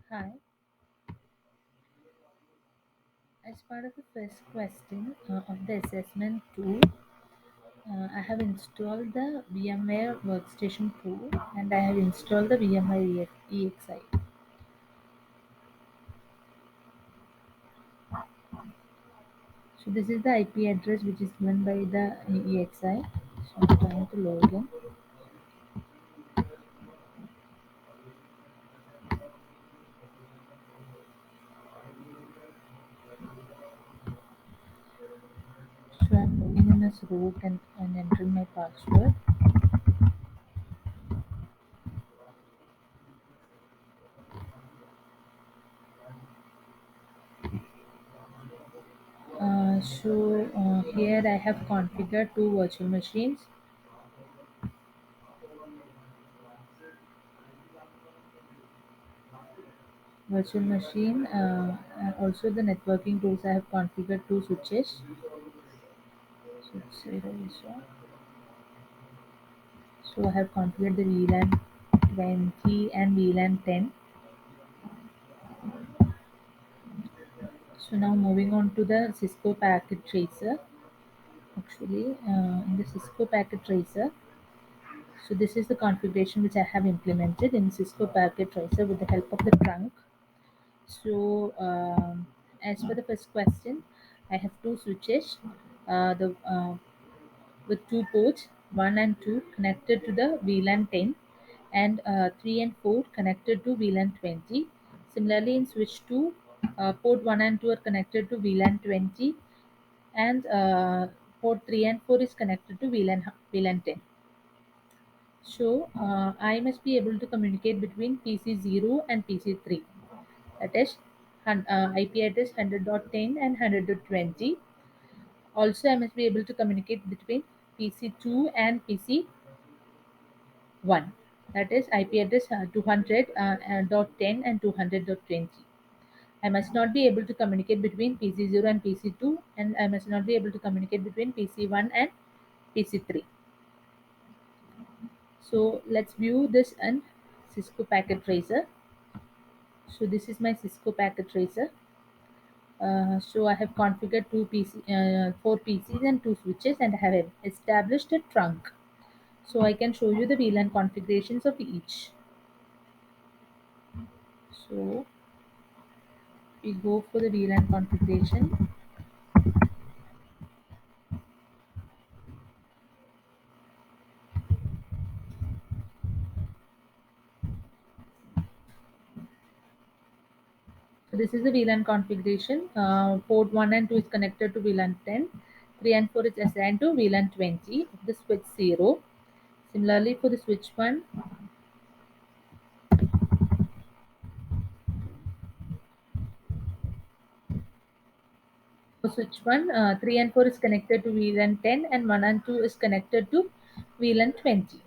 Hi. As part of the first question of the assessment tool, I have installed the VMware Workstation Pro and I have installed the VMware EXI. So this is the IP address which is given by the EXI. So I'm trying to log in. So I'm logging in as root and entering my password. Here I have configured two virtual machines. Virtual machine, and also the networking tools. I have configured two switches. Switch 0 is on. So I have configured the VLAN 20 and VLAN 10. So now moving on to the Cisco packet tracer. Actually, in the Cisco packet tracer, so this is the configuration which I have implemented in Cisco packet tracer with the help of the trunk. So as for the first question, I have two switches. The with two ports, 1 and 2 connected to the VLAN 10 and 3 and 4 connected to VLAN 20. Similarly, in switch 2, port 1 and 2 are connected to VLAN 20 and port 3 and 4 is connected to VLAN 10. So I must be able to communicate between PC0 and PC3. That is IP address 100.10 and 100.20. Also, I must be able to communicate between PC2 and PC1. That is IP address 200.10 and 200.20. I must not be able to communicate between PC0 and PC2, and I must not be able to communicate between PC1 and PC3. So let's view this in Cisco Packet Tracer. So this is my Cisco Packet Tracer. So I have configured four PCs and two switches, and I have established a trunk. So I can show you the VLAN configurations of each. So we go for the VLAN configuration. So this is the VLAN configuration. Port 1 and 2 is connected to VLAN 10. 3 and 4 is assigned to VLAN 20 of the switch 0. Similarly, for the switch 1, for switch 1, 3 and 4 is connected to VLAN 10 and 1 and 2 is connected to VLAN 20.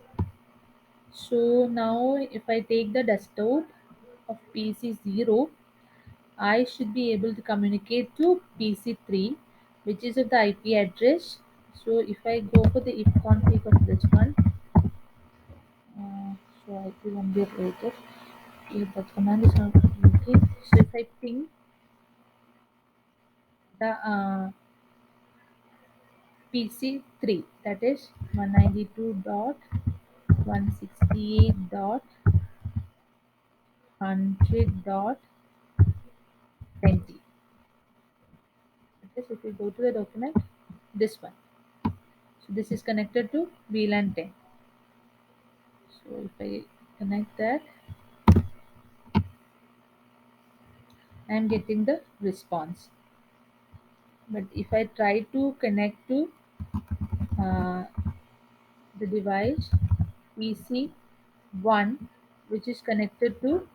So now if I take the desktop of PC0, I should be able to communicate to PC3, which is of the IP address. So if I go for the if config of this one, so IP won't be updated. Okay, the command is not working. So if I ping the PC3, that is 192.168.100.20. That is, if you go to the document, this one. So this is connected to VLAN 10. So if I connect that, I am getting the response. But if I try to connect to uh, the device PC1, which is connected to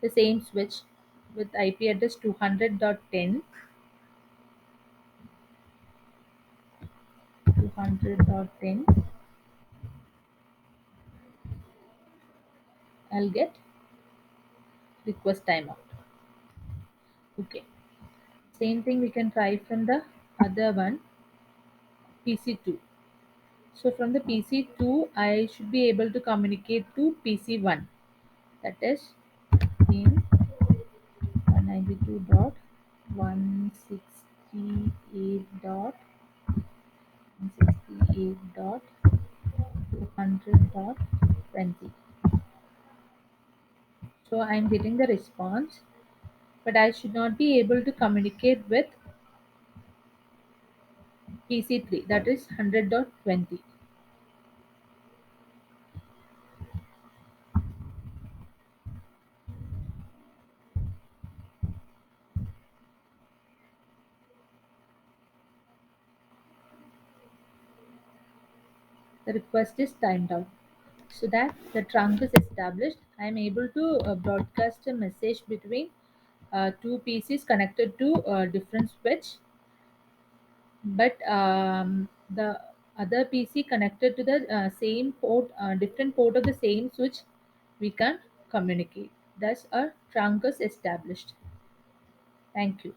the same switch with IP address 200.10, 200.10, I'll get request timeout. Okay. Same thing we can try from the other one, PC2. So from the PC2, I should be able to communicate to PC1. That is in 192.168.200.20. So I'm getting the response, but I should not be able to communicate with PC3, that is 100.20. The request is timed out. So that the trunk is established, I am able to broadcast a message between two PCs connected to a different switch, but the other PC connected to the same port, different port of the same switch, we can communicate. Thus, a trunk is established. Thank you.